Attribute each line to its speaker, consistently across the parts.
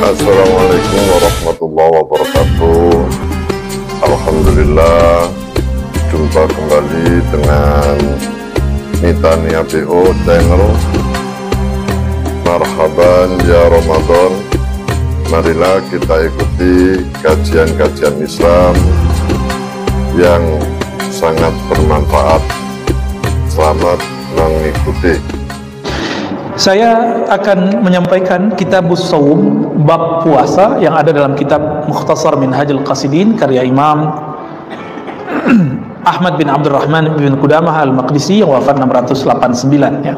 Speaker 1: Assalamualaikum warahmatullahi wabarakatuh. Alhamdulillah, jumpa kembali dengan Mitania BO Channel. Marhaban ya Ramadan. Marilah kita ikuti kajian-kajian Islam yang sangat bermanfaat. Selamat mengikuti.
Speaker 2: Saya akan menyampaikan Kitabus Shaum bab puasa yang ada dalam kitab Mukhtasar Minhajul Qasidin karya Imam Ahmad bin Abdurrahman bin Qudamah Al-Maqdisi yang wafat 689 ya.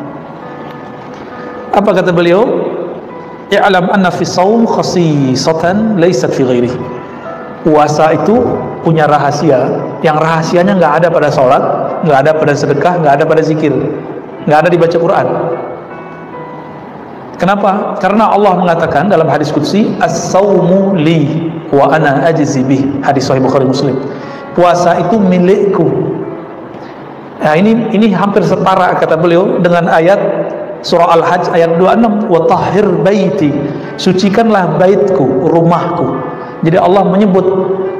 Speaker 2: Apa kata beliau? I'lam anna fi shaum khasisatan laysat fi ghairihi. Puasa itu punya rahasia yang rahasianya nggak ada pada sholat, nggak ada pada sedekah, nggak ada pada zikir, nggak ada dibaca Quran. Kenapa? Karena Allah mengatakan dalam hadis qudsi, as-saumu li wa ana ajzi bih. Hadis sahih Bukhari Muslim. Puasa itu milikku. Nah, ini hampir setara kata beliau dengan ayat surah Al-Hajj ayat 26, wa tahhir baiti. Sucikanlah baitku, rumahku. Jadi Allah menyebut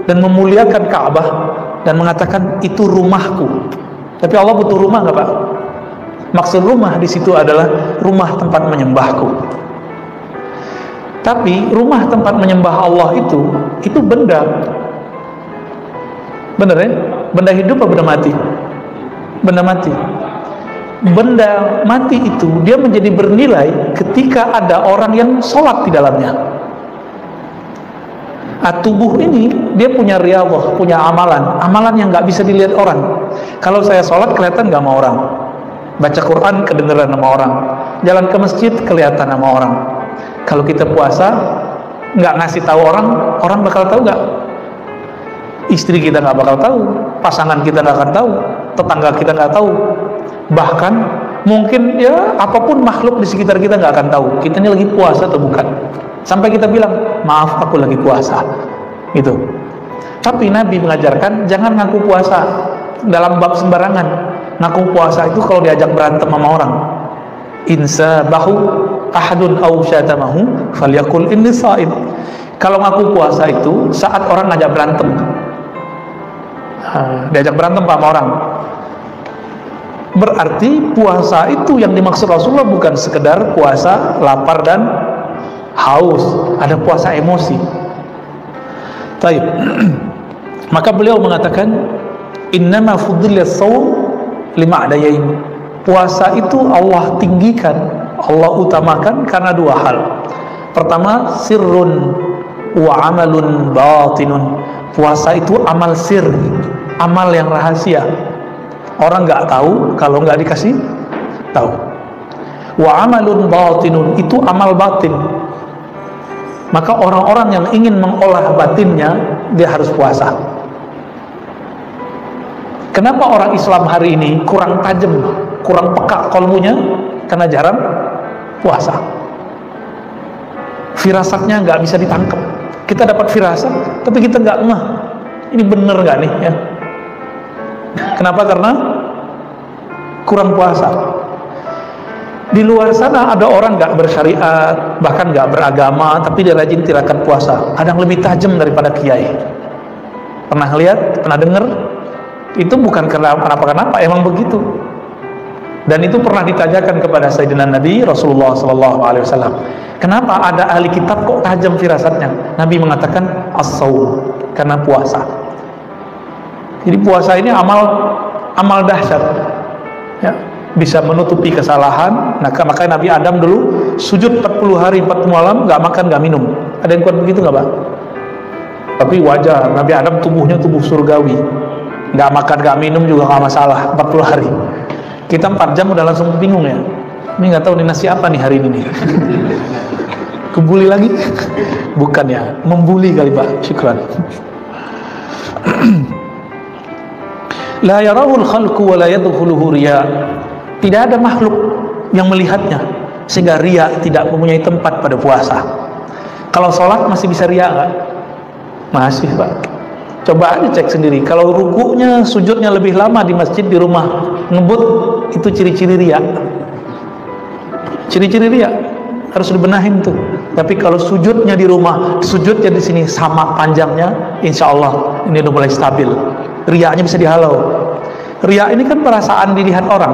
Speaker 2: dan memuliakan Ka'bah dan mengatakan itu rumahku. Tapi Allah butuh rumah enggak, Pak? Maksud rumah di situ adalah rumah tempat menyembahku. Tapi rumah tempat menyembah Allah itu benda. Benar ya? Benda hidup atau benda mati? Benda mati. Benda mati itu dia menjadi bernilai ketika ada orang yang sholat di dalamnya. Tubuh ini dia punya riyadhah, punya amalan yang nggak bisa dilihat orang. Kalau saya sholat kelihatan nggak sama orang. Baca Quran kedengeran sama orang, jalan ke masjid kelihatan sama orang. Kalau kita puasa nggak ngasih tahu orang bakal tahu nggak? Istri kita nggak bakal tahu, pasangan kita nggak akan tahu, tetangga kita nggak tahu, bahkan mungkin ya apapun makhluk di sekitar kita nggak akan tahu kita ini lagi puasa atau bukan, sampai kita bilang maaf aku lagi puasa gitu. Tapi Nabi mengajarkan jangan ngaku puasa dalam bab sembarangan. Ngaku puasa itu kalau diajak berantem sama orang, insa bahu ahadun aw syatamahu falyakul inni shaim. Kalau ngaku puasa itu saat orang ngajak berantem, diajak berantem sama orang, berarti puasa itu yang dimaksud Rasulullah bukan sekedar puasa lapar dan haus, ada puasa emosi. Taib. Maka beliau mengatakan innama fuddilas shaum lima adayain. Puasa itu Allah tinggikan, Allah utamakan karena dua hal. Pertama, sirrun wa amalun batinun. Puasa itu amal sir, amal yang rahasia. Orang nggak tahu kalau nggak dikasih tahu. Wa amalun batinun itu amal batin. Maka orang-orang yang ingin mengolah batinnya dia harus puasa. Kenapa orang Islam hari ini kurang tajam, kurang peka kolbunya? Karena jarang puasa. Firasatnya nggak bisa ditangkap. Kita dapat firasat, tapi kita nggak ngeh. Ini bener nggak nih? Ya. Kenapa? Karena kurang puasa. Di luar sana ada orang nggak bersyariat, bahkan nggak beragama, tapi dia rajin tirakat puasa. Ada yang lebih tajam daripada kiai. Pernah lihat? Pernah dengar? Itu bukan karena kenapa-kenapa, emang begitu. Dan itu pernah ditanyakan kepada Sayyidina Nabi Rasulullah SAW. Kenapa ada ahli kitab kok tajam firasatnya? Nabi mengatakan as-shaum, karena puasa. Jadi puasa ini amal dahsyat ya, bisa menutupi kesalahan. Nah, makanya Nabi Adam dulu sujud 40 hari 40 malam gak makan gak minum. Ada yang kuat begitu gak, Pak? Tapi wajar, Nabi Adam tubuhnya tubuh surgawi, nggak makan nggak minum juga nggak masalah 40 hari. Kita 4 jam udah langsung bingung ya, ini nggak tahu nih nasi apa nih hari ini nih. Kebuli lagi? Bukan ya, membuli kali Pak. Syukran. La yarahul khalqu wa la yadkhuluhu riya. Tidak ada makhluk yang melihatnya, sehingga riya tidak mempunyai tempat pada puasa. Kalau sholat masih bisa riya nggak? Masih, Pak. Coba aja cek sendiri. Kalau rukuknya, sujudnya lebih lama di masjid, di rumah ngebut, itu ciri-ciri riya. Ciri-ciri riya harus dibenahin tuh. Tapi kalau sujudnya di rumah, sujudnya di sini sama panjangnya, insya Allah ini udah mulai stabil. Riaknya bisa dihalau. Riak ini kan perasaan dilihat orang.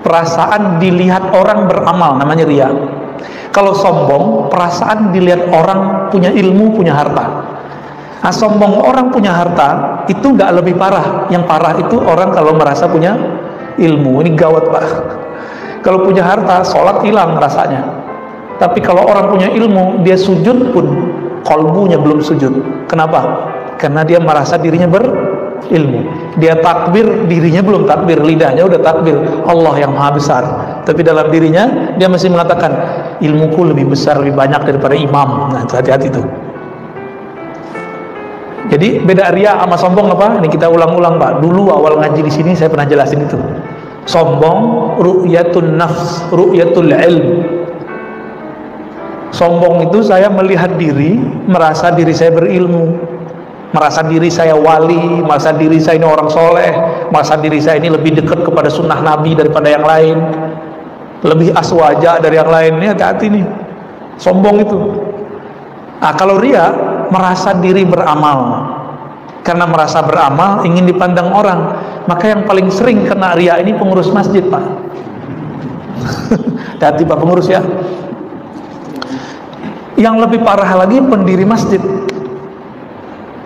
Speaker 2: Perasaan dilihat orang beramal, namanya riak. Kalau sombong, perasaan dilihat orang punya ilmu, punya harta. Nah, sombong orang punya harta itu nggak lebih parah. Yang parah itu orang kalau merasa punya ilmu. Ini gawat, Pak. Kalau punya harta, sholat hilang rasanya. Tapi kalau orang punya ilmu, dia sujud pun kolbunya belum sujud. Kenapa? Karena dia merasa dirinya berilmu. Dia takbir, dirinya belum takbir, lidahnya udah takbir Allah yang maha besar. Tapi dalam dirinya dia masih mengatakan ilmuku lebih besar, lebih banyak daripada imam. Nah, hati-hati tuh. Jadi beda riya sama sombong apa? Ini kita ulang-ulang, Pak. Dulu awal ngaji di sini saya pernah jelasin itu. Sombong ru'yatun nafs, ru'yatul ilm. Sombong itu saya melihat diri, merasa diri saya berilmu, merasa diri saya wali, merasa diri saya ini orang soleh, merasa diri saya ini lebih dekat kepada sunnah Nabi daripada yang lain, lebih aswaja dari yang lain. Ini hati-hati nih, sombong itu. Nah, kalau riya, merasa diri beramal. Karena merasa beramal, ingin dipandang orang. Maka yang paling sering kena riya ini pengurus masjid, Pak. Hati-hati Pak pengurus ya. Yang lebih parah lagi pendiri masjid.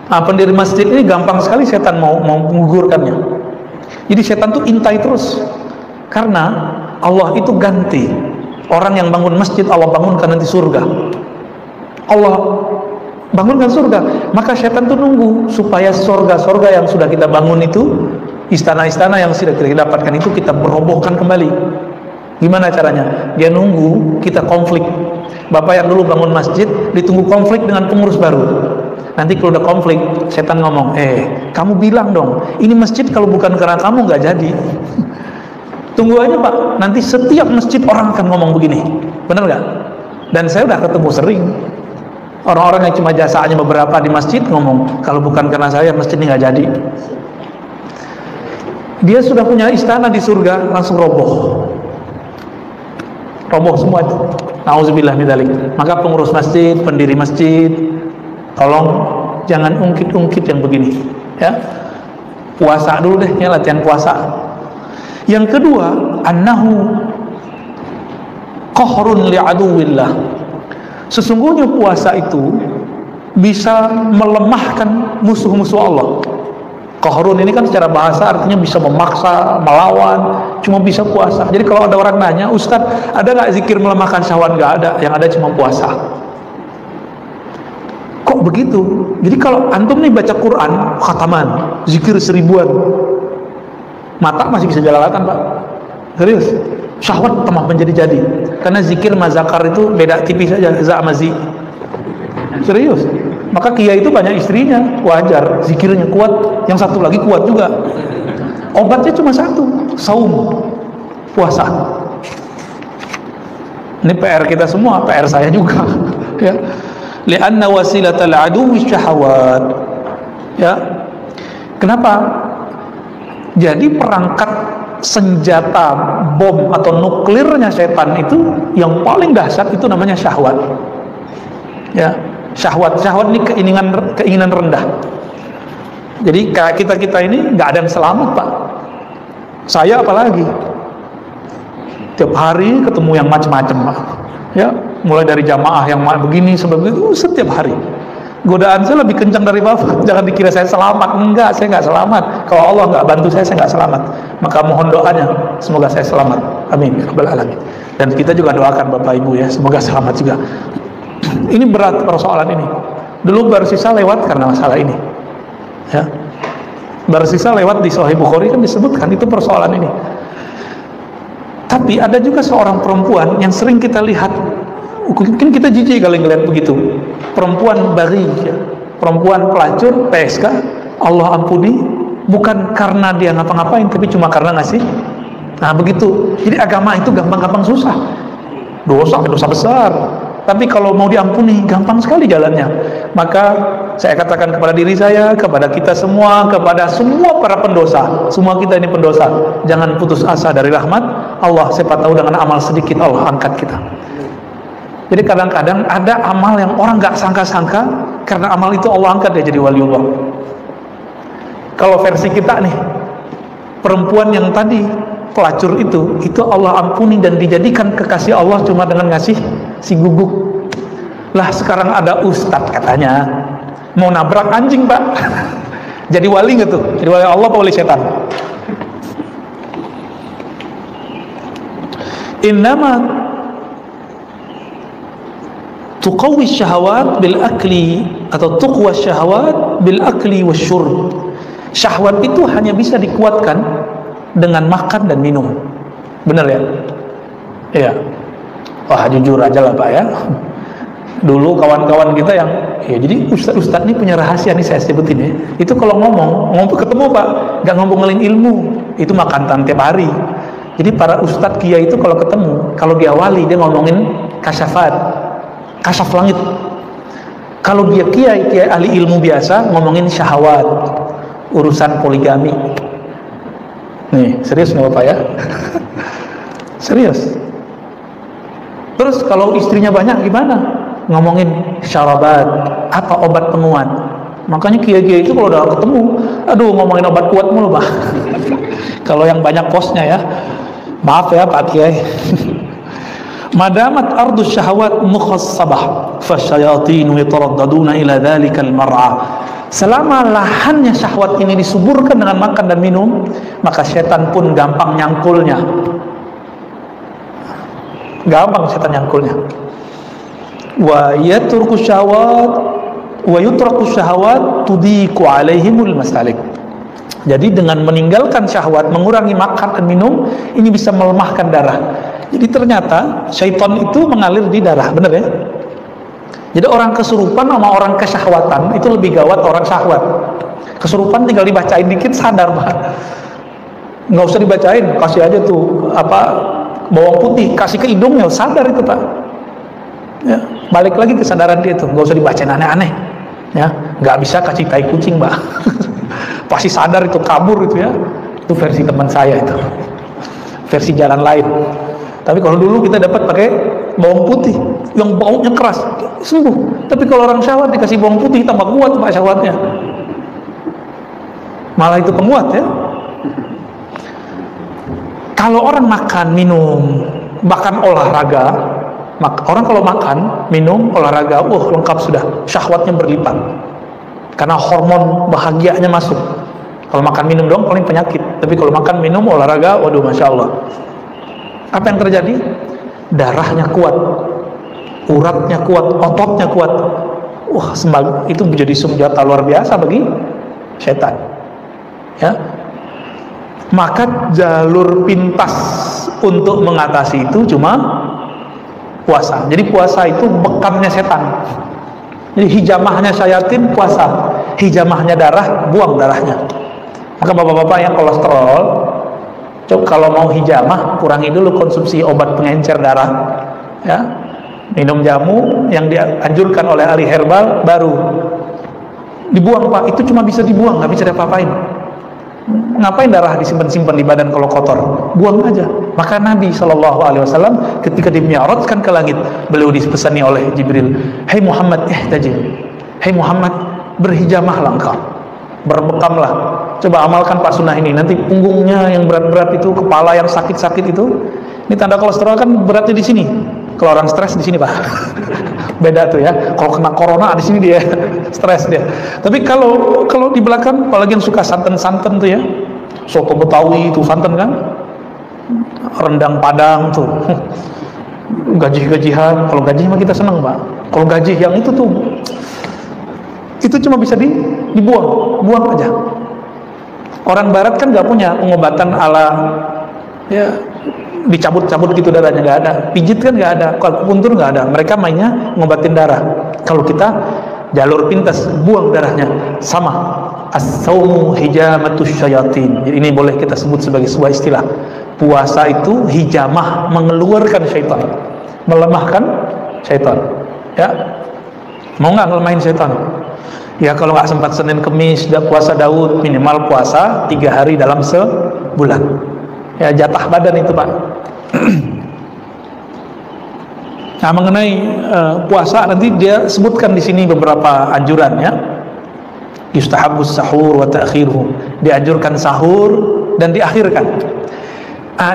Speaker 2: Nah, pendiri masjid ini gampang sekali setan mau menggugurkannya. Jadi setan tuh intai terus. Karena Allah itu ganti. Orang yang bangun masjid Allah bangunkan nanti surga. Allah bangunkan surga. Maka setan tuh nunggu supaya surga-surga yang sudah kita bangun itu, istana-istana yang sudah kita dapatkan itu kita merobohkan kembali. Gimana caranya? Dia nunggu kita konflik. Bapak yang dulu bangun masjid ditunggu konflik dengan pengurus baru. Nanti kalau udah konflik, setan ngomong, kamu bilang dong, ini masjid kalau bukan karena kamu nggak jadi. Tunggu aja Pak, nanti setiap masjid orang akan ngomong begini, benar nggak? Dan saya udah ketemu sering orang-orang yang cuma jasaannya beberapa di masjid ngomong, kalau bukan karena saya masjid ini nggak jadi. Dia sudah punya istana di surga, langsung roboh semua itu. Nauzubillah min dzalik. Maka pengurus masjid, pendiri masjid, tolong jangan ungkit-ungkit yang begini, ya. Puasa dulu deh, ya, latihan puasa. Yang kedua, annahu qahrun li'aduwillah. Sesungguhnya puasa itu bisa melemahkan musuh-musuh Allah. Qahrun ini kan secara bahasa artinya bisa memaksa, melawan, cuma bisa puasa. Jadi kalau ada orang nanya, Ustadz, ada nggak zikir melemahkan syahwat? Nggak ada, yang ada cuma puasa. Kok begitu? Jadi kalau antum nih baca Quran, khataman, zikir 1000-an, mata masih bisa jelalatan Pak. Serius, syahwat tambah menjadi-jadi. Karena zikir mazakar itu beda tipis saja, za mazi. Serius. Maka kiai itu banyak istrinya, wajar, zikirnya kuat, yang satu lagi kuat juga. Obatnya cuma satu, saum, puasa. Ini PR kita semua, PR saya juga. Ya. Li'anna wasilatal aduwwi syahawat. Ya. Kenapa? Jadi perangkat senjata bom atau nuklirnya setan itu yang paling dahsyat itu namanya syahwat. Ya. Syahwat ini keinginan rendah. Jadi kita ini nggak ada yang selamat Pak. Saya apalagi tiap hari ketemu yang macam-macam Pak. Ya, mulai dari jamaah yang begini sampai begitu setiap hari. Godaan saya lebih kencang dari Bapak. Jangan dikira saya selamat. Enggak, saya nggak selamat. Kalau Allah nggak bantu saya nggak selamat. Maka mohon doanya semoga saya selamat. Amin ya rabbal alamin. Dan kita juga doakan Bapak Ibu ya, semoga selamat juga. Ini berat persoalan ini. Dulu Barsisa lewat karena masalah ini. Ya. Barsisa lewat di Sahih Bukhari kan disebutkan itu persoalan ini. Tapi ada juga seorang perempuan yang sering kita lihat, mungkin kita jijik kalau ngelihat begitu. Perempuan bari, ya. Perempuan pelacur, PSK, Allah ampuni, bukan karena dia ngapa-ngapain, tapi cuma karena ngasih. Nah begitu. Jadi agama itu gampang-gampang susah. Dosa besar. Tapi kalau mau diampuni gampang sekali jalannya. Maka saya katakan kepada diri saya, kepada kita semua, kepada semua para pendosa, semua kita ini pendosa, jangan putus asa dari rahmat Allah. Siapa tahu dengan amal sedikit Allah angkat kita. Jadi kadang-kadang ada amal yang orang nggak sangka-sangka, karena amal itu Allah angkat dia jadi waliullah. Kalau versi kita nih, perempuan yang tadi pelacur itu Allah ampuni dan dijadikan kekasih Allah cuma dengan ngasih si guguk. Lah sekarang ada ustadz katanya mau nabrak anjing pak. Jadi wali nggak tuh? Jadi wali Allah apa wali setan? Innama tuqawwi syahwat bil akli, atau tuqwa syahwat bil akli wasyurb. Syahwat itu hanya bisa dikuatkan dengan makan dan minum. Benar ya? Iya. Wah jujur aja lah pak ya. Dulu kawan-kawan kita yang ya, jadi ustadz ini punya rahasia nih saya sebutin ya. Itu kalau ngomong ketemu pak, nggak ngomongin ilmu, itu makan tiap hari. Jadi para ustadz kiai itu kalau ketemu, kalau dia wali dia ngomongin kasyafat, kasyaf langit. Kalau dia kiai ahli ilmu biasa ngomongin syahwat, urusan poligami. Nih serius nggak bapak ya? Serius. Terus kalau istrinya banyak gimana? Ngomongin syarabat, apa obat penguat. Makanya kiai-kiai itu kalau udah ketemu, aduh ngomongin obat kuat mulu pak. Kalau yang banyak posnya ya, maaf ya pak kiai. Madamat ardus syahwat mukhassabah fasyayatinu yataraddaduna ila dhalikal mar'a. Selama lahannya syahwat ini disuburkan dengan makan dan minum, maka setan pun gampang nyangkulnya. Gampang setan nyangkulnya. Wa yatruku syahwat wa yutraku syahwat tudiku alaihimul masalik. Jadi dengan meninggalkan syahwat, mengurangi makan dan minum, ini bisa melemahkan darah. Jadi ternyata syaitan itu mengalir di darah, benar ya? Jadi orang kesurupan sama orang kesyahwatan itu lebih gawat orang syahwat. Kesurupan tinggal dibacain dikit sadar pak. Nggak usah dibacain, kasih aja tuh apa bawang putih, kasih ke hidungnya sadar itu pak. Ya, balik lagi kesadaran dia tuh, nggak usah dibacain aneh-aneh. Ya, nggak bisa kasih tai kucing pak. Pasti sadar itu kabur itu ya. Itu versi teman saya itu. Versi jalan lain. Tapi kalau dulu kita dapat pakai bawang putih yang baunya keras, sembuh. Tapi kalau orang syahwat dikasih bawang putih tambah kuat pak syahwatnya. Malah itu penguat ya. Kalau orang makan, minum, bahkan olahraga, orang kalau makan, minum, olahraga, lengkap sudah, syahwatnya berlipat. Karena hormon bahagianya masuk. Kalau makan minum dong paling penyakit. Tapi kalau makan minum olahraga, waduh masya Allah. Apa yang terjadi? Darahnya kuat, uratnya kuat, ototnya kuat. Wah, itu menjadi senjata luar biasa bagi setan. Ya. Maka jalur pintas untuk mengatasi itu cuma puasa. Jadi puasa itu bekamnya setan. Jadi hijamahnya syayatin puasa, hijamahnya darah buang darahnya. Maka bapak-bapak yang kolesterol, kalau mau hijamah kurangi dulu konsumsi obat pengencer darah, ya. Minum jamu yang dianjurkan oleh ahli herbal baru dibuang pak. Itu cuma bisa dibuang, nggak bisa diapa-apain. Ngapain darah disimpan-simpan di badan kalau kotor? Buang aja. Maka Nabi SAW ketika dimi'rajkan ke langit, beliau dipesani oleh Jibril, "Hai Muhammad, ihtajim. Hai Muhammad, berhijamahlah engkau, berbekamlah. Coba amalkan pak sunnah ini. Nanti punggungnya yang berat-berat itu, kepala yang sakit-sakit itu, ini tanda kolesterol kan beratnya di sini. Kalau orang stres di sini pak." Beda tuh ya. Kalau kena corona di sini dia stres dia. Tapi kalau di belakang, apalagi yang suka santan-santan tuh ya, soto Betawi itu santan kan, rendang Padang tuh, gaji-gajihan. Kalau gaji mah kita seneng pak. Kalau gaji yang itu tuh, itu cuma bisa dibuang, buang aja. Orang Barat kan nggak punya pengobatan ala ya dicabut-cabut gitu darahnya, nggak ada. Pijit kan nggak ada, akupuntur nggak ada. Mereka mainnya ngobatin darah. Kalau kita jalur pintas, buang darahnya. Sama as-saumu hijamatus syayatin. Jadi ini boleh kita sebut sebagai sebuah istilah. Puasa itu hijamah, mengeluarkan syaitan, melemahkan syaitan. Ya, mau nggak ngelemahin syaitan? Ya kalau nggak sempat Senin Kemis puasa Daud, minimal puasa 3 hari dalam sebulan. Ya jatah badan itu pak. Nah, mengenai puasa nanti dia sebutkan di sini beberapa anjuran ya. Yustahabbus sahur wa ta'khiruhu. Dianjurkan sahur dan diakhirkan.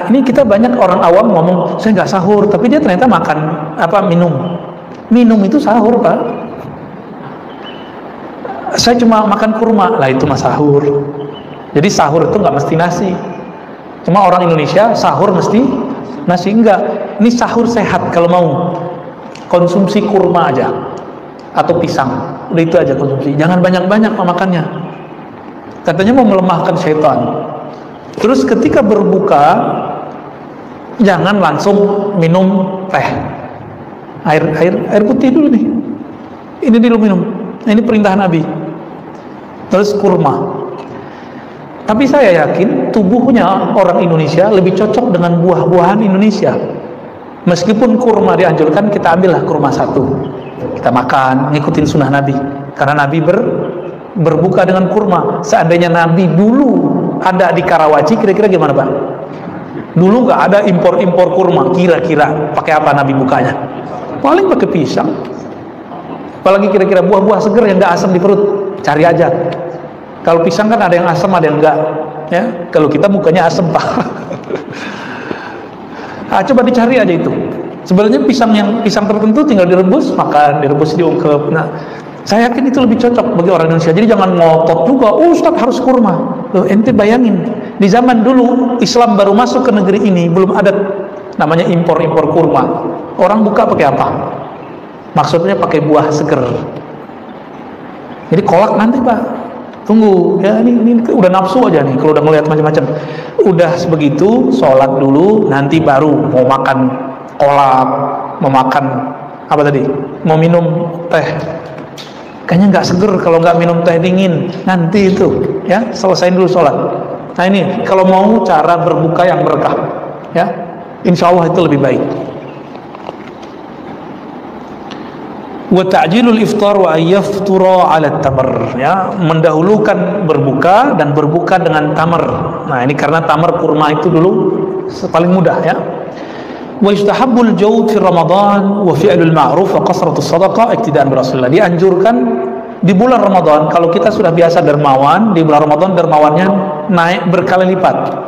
Speaker 2: Ini kita banyak orang awam ngomong saya nggak sahur, tapi dia ternyata makan minum itu sahur, Pak. Saya cuma makan kurma, lah itu mah sahur. Jadi sahur itu nggak mesti nasi. Cuma orang Indonesia sahur mesti nasi, enggak. Ini sahur sehat kalau mau. Konsumsi kurma aja atau pisang, udah itu aja konsumsi. Jangan banyak-banyak makannya. Katanya mau melemahkan syaitan. Terus ketika berbuka jangan langsung minum teh. Air putih dulu nih. Ini dulu minum. Ini perintah Nabi. Terus kurma. Tapi saya yakin tubuhnya orang Indonesia lebih cocok dengan buah-buahan Indonesia. Meskipun kurma dianjurkan, kita ambillah kurma satu, kita makan, ngikutin sunnah Nabi. Karena Nabi berbuka dengan kurma. Seandainya Nabi dulu ada di Karawaci, kira-kira gimana, Pak? Dulu nggak ada impor kurma, kira-kira pakai apa Nabi bukanya? Paling pakai pisang. Apalagi kira-kira buah-buah seger yang nggak asam di perut, cari aja. Kalau pisang kan ada yang asam, ada yang enggak, ya. Kalau kita bukanya asam, Pak. Coba dicari aja itu. Sebenarnya pisang tertentu tinggal direbus, makan, direbus diungkep. Nah, saya yakin itu lebih cocok bagi orang Indonesia. Jadi jangan ngotot juga, Ustaz harus kurma. Loh, ente bayangin, di zaman dulu Islam baru masuk ke negeri ini, belum ada namanya impor kurma. Orang buka pakai apa? Maksudnya pakai buah seger. Jadi kolak nanti, Pak. Tunggu, ya ini udah nafsu aja nih kalau udah ngeliat macam-macam. Udah sebegitu, sholat dulu, nanti baru mau makan kolak, mau makan apa tadi? Mau minum teh. Kayaknya nggak seger kalau nggak minum teh dingin. Nanti itu, ya selesain dulu sholat. Nah ini kalau mau cara berbuka yang berkah, ya, insya Allah itu lebih baik. Wa ta'jilul iftar wa ayaftura 'ala tamar, ya, mendahulukan berbuka dan berbuka dengan tamar. Nah, ini karena tamar kurma itu dulu paling mudah, ya. Wa yustahabbul jawd fi Ramadan wa fi'lul ma'ruf wa qasratus shadaqah iktidaan bi Rasulillah. Dianjurkan di bulan Ramadan, kalau kita sudah biasa dermawan, di bulan Ramadan dermawannya naik berkali lipat.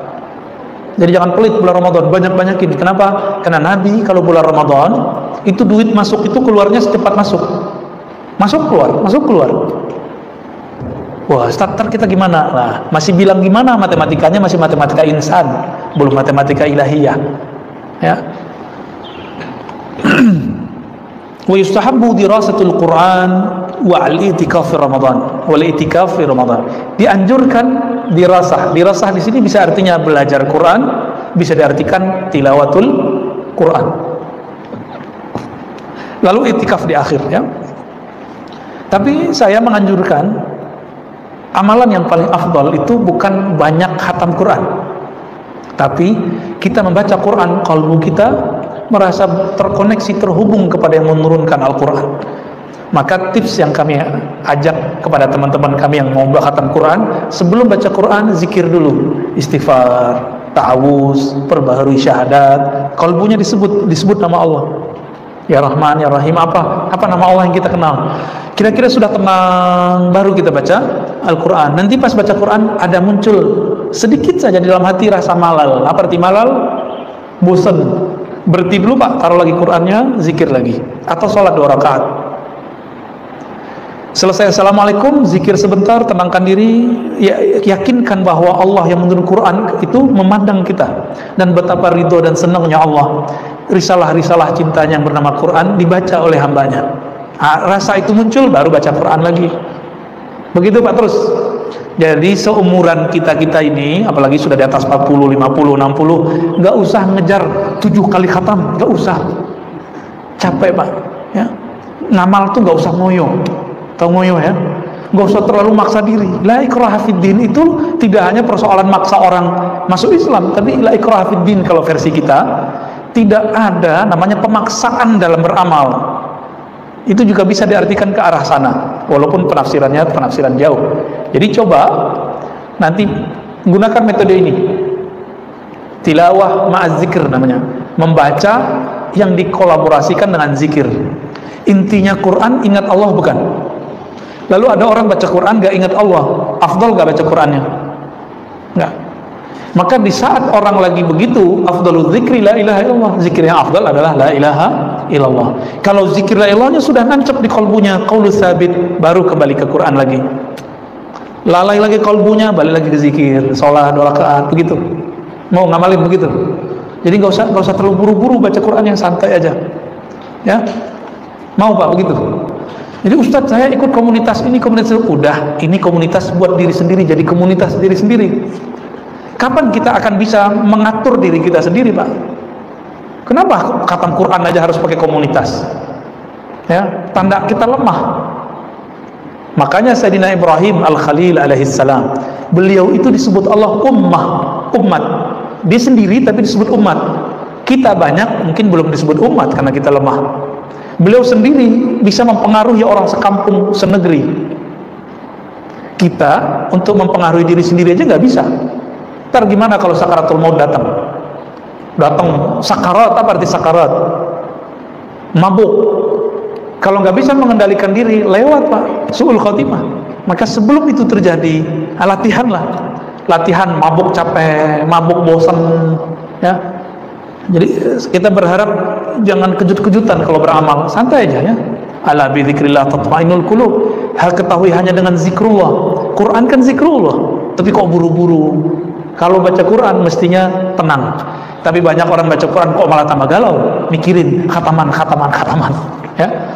Speaker 2: Jadi jangan pelit bulan Ramadan, banyak-banyakin. Kenapa? Karena Nabi kalau bulan Ramadan itu duit masuk itu keluarnya secepat masuk. Masuk keluar. Wah, starter kita gimana? Nah, masih bilang gimana matematikanya, masih matematika insan, belum matematika ilahiyah. Ya. Wa yustahabbu dirasatul Quran wa al-i'tikaf fi Ramadan. Wal i'tikaf fi Ramadan. Dianjurkan dirasah. Dirasah di sini bisa artinya belajar Quran, bisa diartikan tilawatul Quran. Lalu i'tikaf di akhir, ya. Tapi saya menganjurkan amalan yang paling afdal itu bukan banyak khatam Quran, tapi kita membaca Quran, kalbu kita merasa terkoneksi, terhubung kepada yang menurunkan Al-Quran. Maka tips yang kami ajak kepada teman-teman kami yang mau khatam Quran, sebelum baca Quran zikir dulu, istighfar, ta'awuz, perbaharui syahadat, kalbunya disebut nama Allah. Ya Rahman, Ya Rahim, apa nama Allah yang kita kenal. Kira-kira sudah tenang, baru kita baca Al-Quran. Nanti pas baca Quran ada muncul sedikit saja di dalam hati rasa malal. Apa arti malal? Bosan. Berhenti dulu, Pak, taruh lagi Qurannya, zikir lagi, atau sholat 2 rakaat. Selesai assalamualaikum, zikir sebentar, tenangkan diri, yakinkan bahwa Allah yang menurun Quran itu memandang kita, dan betapa ridho dan senangnya Allah. Risalah-risalah cintanya yang bernama Quran dibaca oleh hambanya. Rasa itu muncul, baru baca Quran lagi. Begitu, Pak, terus. Jadi seumuran kita ini, apalagi sudah di atas 40, 50, 60, nggak usah ngejar 7 kali khatam, nggak usah. Capek, Pak, ya. Ngamal tuh nggak usah ngoyo. Tahu ngoyo, ya? Nggak usah terlalu maksa diri. La ikraha fiddin itu tidak hanya persoalan maksa orang masuk Islam, tapi la ikraha fiddin kalau versi kita tidak ada namanya pemaksaan dalam beramal. Itu juga bisa diartikan ke arah sana, walaupun penafsirannya penafsiran jauh. Jadi coba nanti gunakan metode ini, tilawah ma'az zikr namanya, membaca yang dikolaborasikan dengan zikir. Intinya Quran, ingat Allah bukan? Lalu ada orang baca Quran gak ingat Allah, afdal gak baca Qurannya? Enggak. Maka di saat orang lagi begitu, afdalul zikri la ilaha illallah, zikir yang afdal adalah la ilaha illallah. Kalau zikir la ilahnya sudah nancap di kolbunya, qaulus sabit, baru kembali ke Quran lagi. Lalai lagi kolbunya, balik lagi ke zikir, sholat 2 rakaat, begitu. Mau ngamalin begitu. Jadi nggak usah terlalu buru-buru baca Quran, yang santai aja. Ya, mau Pak begitu? Jadi Ustadz, saya ikut komunitas ini, komunitas itu. Udah, ini komunitas buat diri sendiri, jadi komunitas diri sendiri. Kapan kita akan bisa mengatur diri kita sendiri, Pak? Kenapa khatam Quran aja harus pakai komunitas? Ya, tanda kita lemah. Makanya Sayyidina Ibrahim Al-Khalil alaihissalam, beliau itu disebut Allah umat. Dia sendiri tapi disebut umat. Kita banyak mungkin belum disebut umat karena kita lemah. Beliau sendiri bisa mempengaruhi orang sekampung, senegeri. Kita untuk mempengaruhi diri sendiri aja nggak bisa. Ntar gimana kalau sakaratul maut datang? Datang sakarat, apa arti sakarat? Mabuk. Kalau nggak bisa mengendalikan diri, lewat Pak, su'ul khotimah. Maka sebelum itu terjadi, latihan lah. Latihan mabuk capek, mabuk bosan, ya. Jadi kita berharap jangan kejut-kejutan kalau beramal, santai aja ya. Ala bi dzikrillah tatma'innul qulub. Ketahui hanya dengan zikrullah. Quran kan zikrullah, tapi kok buru-buru. Kalau baca Quran mestinya tenang. Tapi banyak orang baca Quran kok malah tambah galau, mikirin khataman, ya.